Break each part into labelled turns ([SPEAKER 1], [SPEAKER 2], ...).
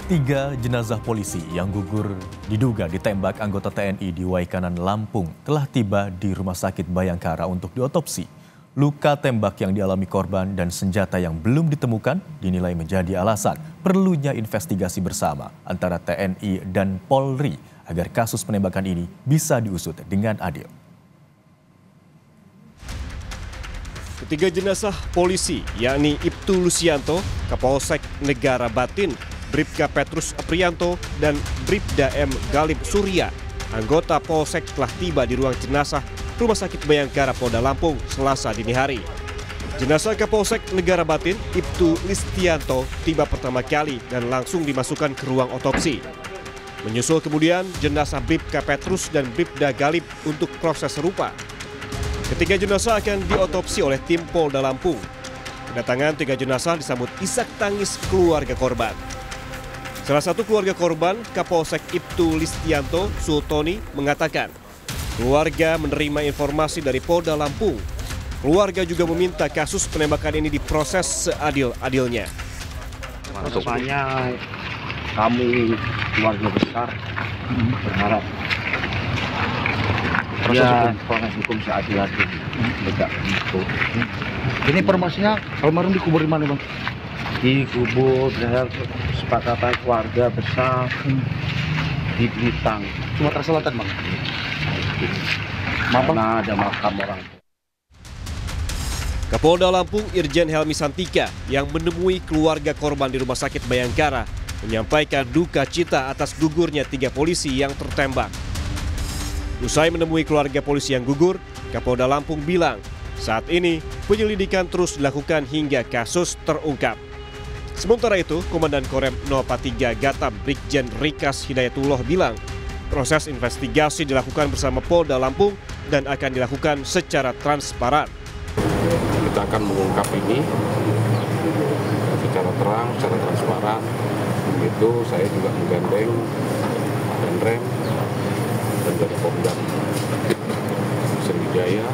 [SPEAKER 1] Tiga jenazah polisi yang gugur diduga ditembak anggota TNI di Waikanan, Lampung telah tiba di Rumah Sakit Bayangkara untuk diotopsi. Luka tembak yang dialami korban dan senjata yang belum ditemukan dinilai menjadi alasan perlunya investigasi bersama antara TNI dan Polri agar kasus penembakan ini bisa diusut dengan adil.
[SPEAKER 2] Ketiga jenazah polisi, yakni Ibtu Lusianto, Kapolsek Negara Batin, Bribka Petrus Aprianto, dan Bribda M. Galib Surya, anggota Polsek telah tiba di ruang jenazah Rumah Sakit Bayangkara, Polda Lampung, Selasa dini hari. Jenazah Kapolsek Negara Batin, Ibtu Listianto, tiba pertama kali dan langsung dimasukkan ke ruang otopsi. Menyusul kemudian jenazah Bribka Petrus dan Bribda Galib untuk proses serupa. Ketiga jenazah akan diotopsi oleh tim Polda Lampung. Kedatangan tiga jenazah disambut isak tangis keluarga korban. Salah satu keluarga korban, Kapolsek Ibtu Listianto Sultoni, mengatakan keluarga menerima informasi dari Polda Lampung. Keluarga juga meminta kasus penembakan ini diproses seadil-adilnya.
[SPEAKER 3] Makanya kami keluarga besar berharap proses hukum seadil-adilnya. Ini informasinya almarhum dikubur di mana, Bang? Dikubur dengan sepakatan keluarga besar di Blitar, Sumatera Selatan, Bang. Mana ada makam orang.
[SPEAKER 2] Kapolda Lampung Irjen Helmi Santika yang menemui keluarga korban di Rumah Sakit Bayangkara menyampaikan duka cita atas gugurnya tiga polisi yang tertembak. Usai menemui keluarga polisi yang gugur, Kapolda Lampung bilang saat ini penyelidikan terus dilakukan hingga kasus terungkap. Sementara itu, Komandan Korem 043 Gatam Brigjen Rikas Hidayatullah bilang proses investigasi dilakukan bersama Polda Lampung dan akan dilakukan secara transparan.
[SPEAKER 4] Kita akan mengungkap ini secara terang, secara transparan. Begitu saya juga menggandeng Danrem dan dari Pemdam Sriwijaya.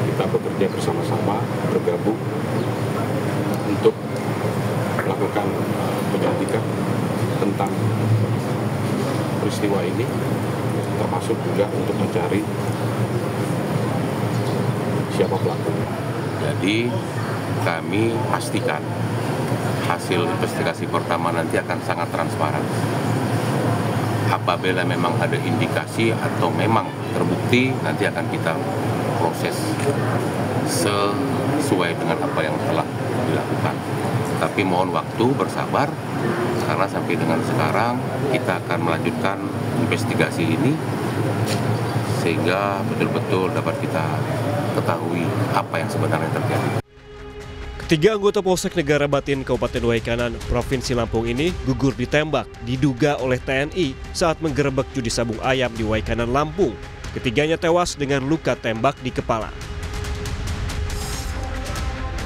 [SPEAKER 4] Kita bekerja bersama-sama, bergabung untuk melakukan penyelidikan tentang peristiwa ini, termasuk juga untuk mencari siapa pelakunya.
[SPEAKER 5] Jadi kami pastikan hasil investigasi pertama nanti akan sangat transparan. Apabila memang ada indikasi atau memang terbukti, nanti akan kita proses sesuai dengan apa yang telah dilakukan. Tapi mohon waktu, bersabar, karena sampai dengan sekarang kita akan melanjutkan investigasi ini sehingga betul-betul dapat kita ketahui apa yang sebenarnya terjadi.
[SPEAKER 2] Ketiga anggota Polsek Negara Batin Kabupaten Waikanan, Provinsi Lampung ini gugur ditembak diduga oleh TNI saat menggerebek judi sabung ayam di Waikanan, Lampung. Ketiganya tewas dengan luka tembak di kepala.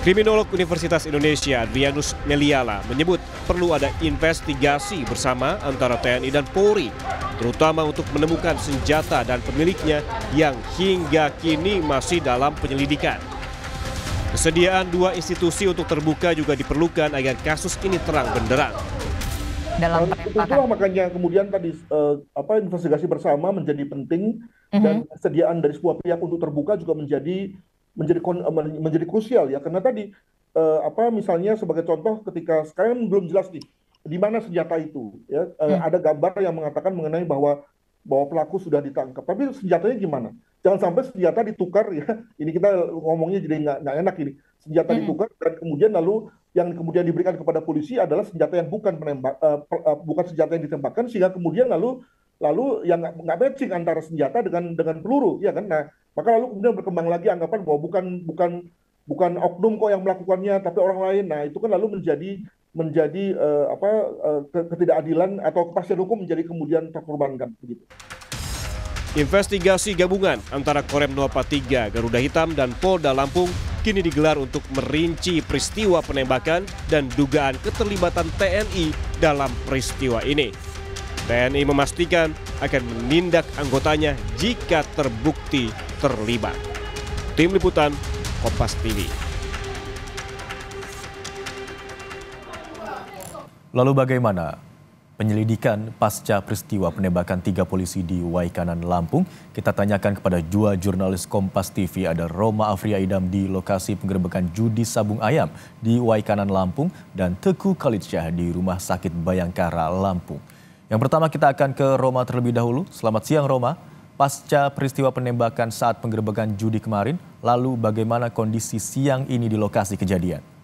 [SPEAKER 2] Kriminolog Universitas Indonesia Adrianus Meliala menyebut perlu ada investigasi bersama antara TNI dan Polri, terutama untuk menemukan senjata dan pemiliknya yang hingga kini masih dalam penyelidikan. Kesediaan dua institusi untuk terbuka juga diperlukan agar kasus ini terang benderang.
[SPEAKER 6] Dalam
[SPEAKER 7] itulah makanya kemudian tadi investigasi bersama menjadi penting dan kesediaan dari sebuah pihak untuk terbuka juga menjadi krusial ya, karena tadi misalnya sebagai contoh ketika sekarang belum jelas nih di mana senjata itu ya, ada gambar yang mengatakan mengenai bahwa pelaku sudah ditangkap, tapi senjatanya gimana? Jangan sampai senjata ditukar ya, ini kita ngomongnya jadi nggak enak ini, senjata ditukar dan kemudian lalu yang kemudian diberikan kepada polisi adalah senjata yang bukan senjata yang ditembakkan, sehingga kemudian lalu yang nggak matching antara senjata dengan peluru ya kan. Nah, maka lalu kemudian berkembang lagi anggapan bahwa bukan oknum kok yang melakukannya tapi orang lain. Nah, itu kan lalu menjadi ketidakadilan atau kepastian hukum menjadi kemudian terkorbankan begitu.
[SPEAKER 2] Investigasi gabungan antara Korem 043 Garuda Hitam dan Polda Lampung kini digelar untuk merinci peristiwa penembakan dan dugaan keterlibatan TNI dalam peristiwa ini. TNI memastikan akan menindak anggotanya jika terbukti terlibat. Tim Liputan Kompas TV.
[SPEAKER 1] Lalu bagaimana penyelidikan pasca peristiwa penembakan 3 polisi di Waikanan, Lampung? Kita tanyakan kepada dua jurnalis Kompas TV, ada Roma Afria Idam di lokasi penggerebekan judi sabung ayam di Waikanan, Lampung, dan Teguh Khalidsyah di Rumah Sakit Bayangkara, Lampung. Yang pertama kita akan ke Roma terlebih dahulu. Selamat siang Roma. Pasca peristiwa penembakan saat penggerebekan judi kemarin, lalu bagaimana kondisi siang ini di lokasi kejadian?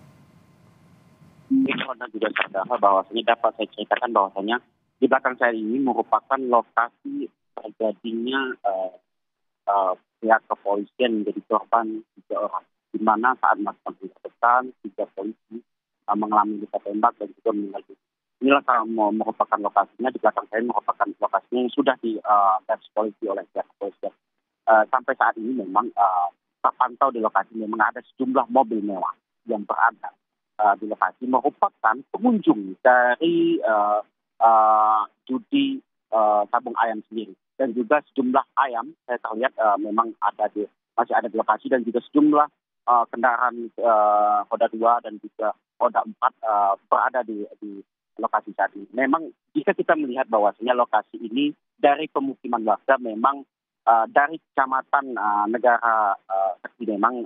[SPEAKER 6] Anda juga sadar bahwasanya dapat saya ceritakan bahwasanya di belakang saya ini merupakan lokasi terjadinya pihak kepolisian menjadi korban 3 orang, di mana saat melakukan penggerbekan 3 polisi mengalami luka tembak dan juga meninggal dunia. Inilah merupakan lokasinya, di belakang saya merupakan lokasinya yang sudah digaris polisi oleh pihak kepolisian. Sampai saat ini memang terpantau di lokasi memang ada sejumlah mobil mewah yang berada di lokasi merupakan pengunjung dari judi sabung ayam sendiri, dan juga sejumlah ayam saya terlihat memang masih ada di lokasi, dan juga sejumlah kendaraan roda 2 dan juga roda 4 berada di lokasi saat ini. Memang jika kita melihat bahwasanya lokasi ini dari pemukiman warga, memang dari kecamatan negara memang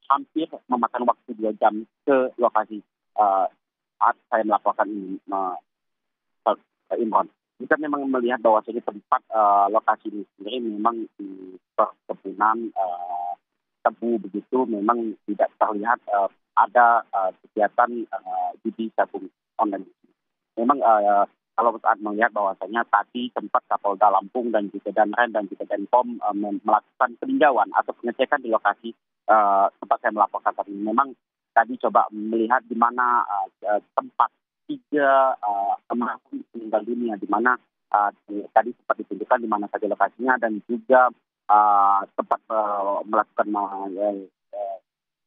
[SPEAKER 6] hampir memakan waktu 2 jam ke lokasi saat saya melaporkan ini, Imron. Kita memang melihat bahwa tempat lokasi ini sendiri memang di perkebunan tebu begitu, memang tidak terlihat ada kegiatan judi sabung online. Memang kalau saat melihat bahwasanya tadi tempat Kapolda Lampung dan juga Danrem dan juga Denpom melakukan peninjauan atau pengecekan di lokasi tempat saya melaporkan tadi. Memang tadi coba melihat di mana tempat 3 almarhum meninggal dunia, di mana tadi sempat ditunjukkan di mana saja lokasinya, dan juga tempat melakukan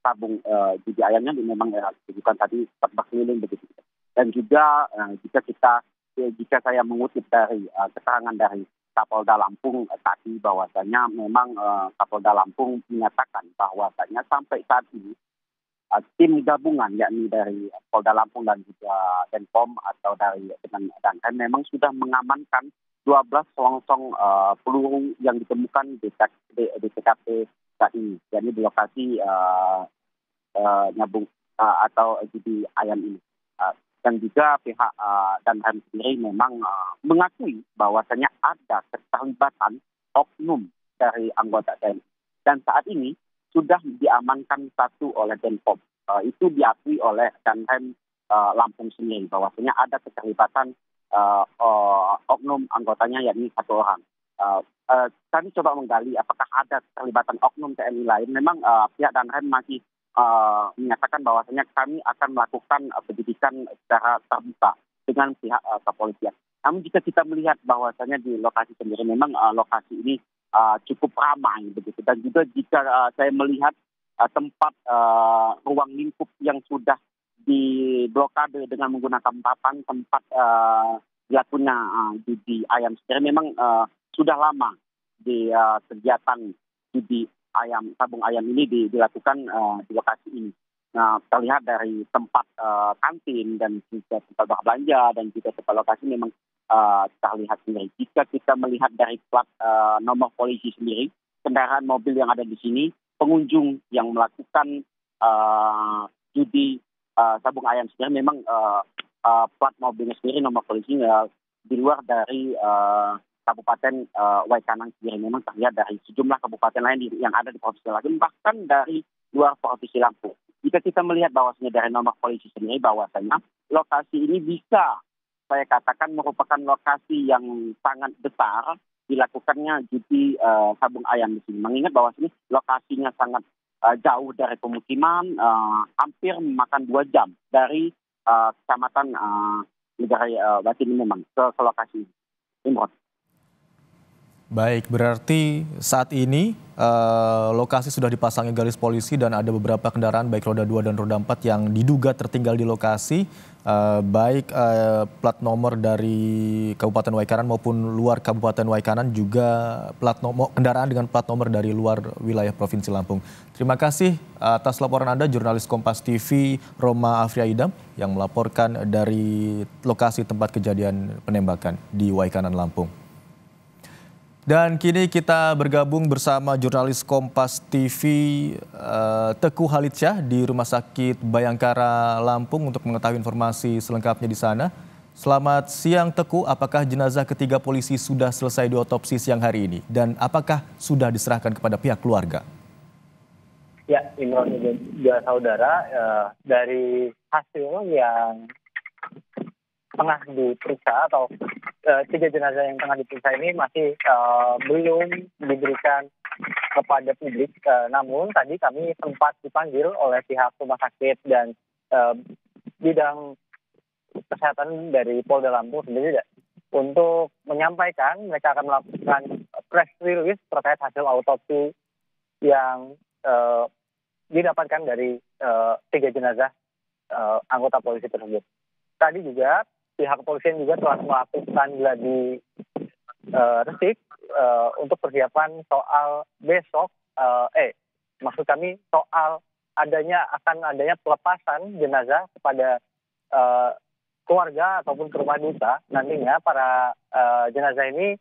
[SPEAKER 6] sabung judi ayamnya memang ditunjukkan tadi tempat berkeliling begitu. Dan juga jika saya mengutip dari keterangan dari Kapolda Lampung tadi, bahwasanya memang Kapolda Lampung menyatakan bahwasanya sampai saat ini tim gabungan yakni dari Polda Lampung dan juga Denpom atau dengan Danrem memang sudah mengamankan 12 selongsong peluru yang ditemukan di TKP saat ini, yakni di lokasi nyabung atau judi ayam ini. Dan juga pihak Danrem sendiri memang mengakui bahwasanya ada keterlibatan oknum dari anggota TNI. Dan saat ini sudah diamankan 1 oleh Denpom. Itu diakui oleh Danrem Lampung sendiri bahwasanya ada keterlibatan oknum anggotanya yakni 1 orang. Kami coba menggali apakah ada keterlibatan oknum TNI lain. Memang pihak Danrem masih menyatakan bahwasanya kami akan melakukan penyidikan secara terbuka dengan pihak kepolisian. Namun jika kita melihat bahwasanya di lokasi sendiri memang lokasi ini cukup ramai begitu, dan juga jika saya melihat tempat ruang lingkup yang sudah diblokade dengan menggunakan papan tempat dilakukannya judi ayam sendiri, memang sudah lama di kegiatan judi sabung ayam ini dilakukan di lokasi ini. Nah, terlihat dari tempat kantin dan juga tempat berbelanja dan juga tempat lokasi memang terlihat sendiri. Jika kita melihat dari plat nomor polisi sendiri, kendaraan mobil yang ada di sini, pengunjung yang melakukan judi sabung ayam sendiri memang plat mobilnya sendiri nomor polisinya di luar dari Kabupaten Waikanan sendiri. Memang terlihat dari sejumlah kabupaten lain yang ada di Provinsi Lampung, bahkan dari luar Provinsi Lampung. Jika kita melihat bahwasanya dari nomor polisi sendiri, bahwasanya lokasi ini bisa saya katakan merupakan lokasi yang sangat besar dilakukannya judi sabung ayam di sini. Mengingat bahwasanya lokasinya sangat jauh dari pemukiman, hampir memakan 2 jam dari kecamatan negara Batin memang ke lokasi ini. Imron.
[SPEAKER 1] Baik, berarti saat ini lokasi sudah dipasangi garis polisi dan ada beberapa kendaraan baik roda 2 dan roda 4 yang diduga tertinggal di lokasi, baik plat nomor dari Kabupaten Waikanan maupun luar Kabupaten Waikanan, juga kendaraan dengan plat nomor dari luar wilayah Provinsi Lampung. Terima kasih atas laporan Anda, jurnalis Kompas TV Roma Afria Idam yang melaporkan dari lokasi tempat kejadian penembakan di Waikanan, Lampung. Dan kini kita bergabung bersama jurnalis Kompas TV Teguh Halitsyah di Rumah Sakit Bayangkara, Lampung untuk mengetahui informasi selengkapnya di sana. Selamat siang Teguh, apakah jenazah ketiga polisi sudah selesai diotopsi siang hari ini? Dan apakah sudah diserahkan kepada pihak keluarga?
[SPEAKER 8] Ya, Imron dan saudara, dari hasil yang tengah diperiksa atau 3 jenazah yang tengah diperiksa ini masih belum diberikan kepada publik. Namun tadi kami sempat dipanggil oleh pihak rumah sakit dan bidang kesehatan dari Polda Lampung sendiri untuk menyampaikan mereka akan melakukan press release terkait hasil autopsi yang didapatkan dari 3 jenazah anggota polisi tersebut. Tadi juga pihak kepolisian juga telah melakukan gladi resik untuk persiapan soal besok, maksud kami soal akan adanya pelepasan jenazah kepada keluarga ataupun ke rumah duka. Nantinya para jenazah ini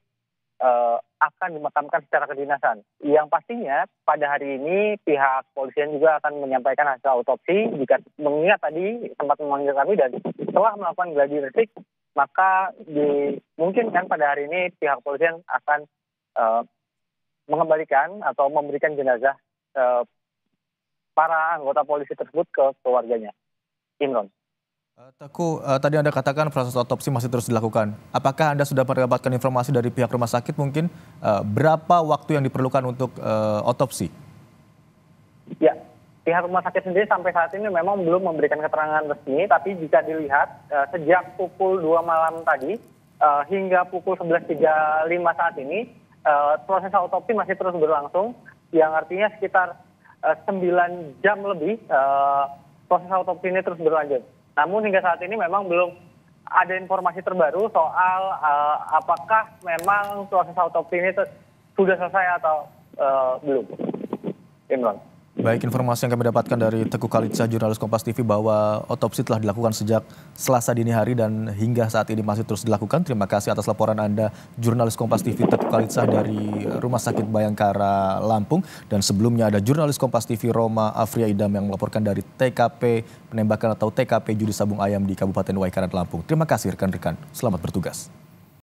[SPEAKER 8] akan dimakamkan secara kedinasan. Yang pastinya pada hari ini pihak kepolisian juga akan menyampaikan hasil autopsi. Jika mengingat tadi sempat memanggil kami dan setelah melakukan gladi resik, maka dimungkinkan pada hari ini pihak kepolisian akan mengembalikan atau memberikan jenazah para anggota polisi tersebut ke keluarganya. Imron.
[SPEAKER 1] Teguh, tadi Anda katakan proses otopsi masih terus dilakukan. Apakah Anda sudah mendapatkan informasi dari pihak rumah sakit mungkin berapa waktu yang diperlukan untuk otopsi?
[SPEAKER 8] Ya, pihak rumah sakit sendiri sampai saat ini memang belum memberikan keterangan resmi, tapi jika dilihat sejak pukul 2 malam tadi hingga pukul 11.35 saat ini, proses autopsi masih terus berlangsung, yang artinya sekitar 9 jam lebih proses autopsi ini terus berlanjut. Namun hingga saat ini memang belum ada informasi terbaru soal apakah memang proses autopsi ini sudah selesai atau belum. Imran.
[SPEAKER 1] Baik, informasi yang kami dapatkan dari Teguh Halitsyah, jurnalis Kompas TV, bahwa otopsi telah dilakukan sejak Selasa dini hari dan hingga saat ini masih terus dilakukan. Terima kasih atas laporan Anda, jurnalis Kompas TV Teguh Halitsyah dari Rumah Sakit Bayangkara, Lampung. Dan sebelumnya ada jurnalis Kompas TV Roma Afria Idam yang melaporkan dari TKP penembakan atau TKP Judi Sabung Ayam di Kabupaten Waikanan, Lampung. Terima kasih rekan-rekan, selamat bertugas.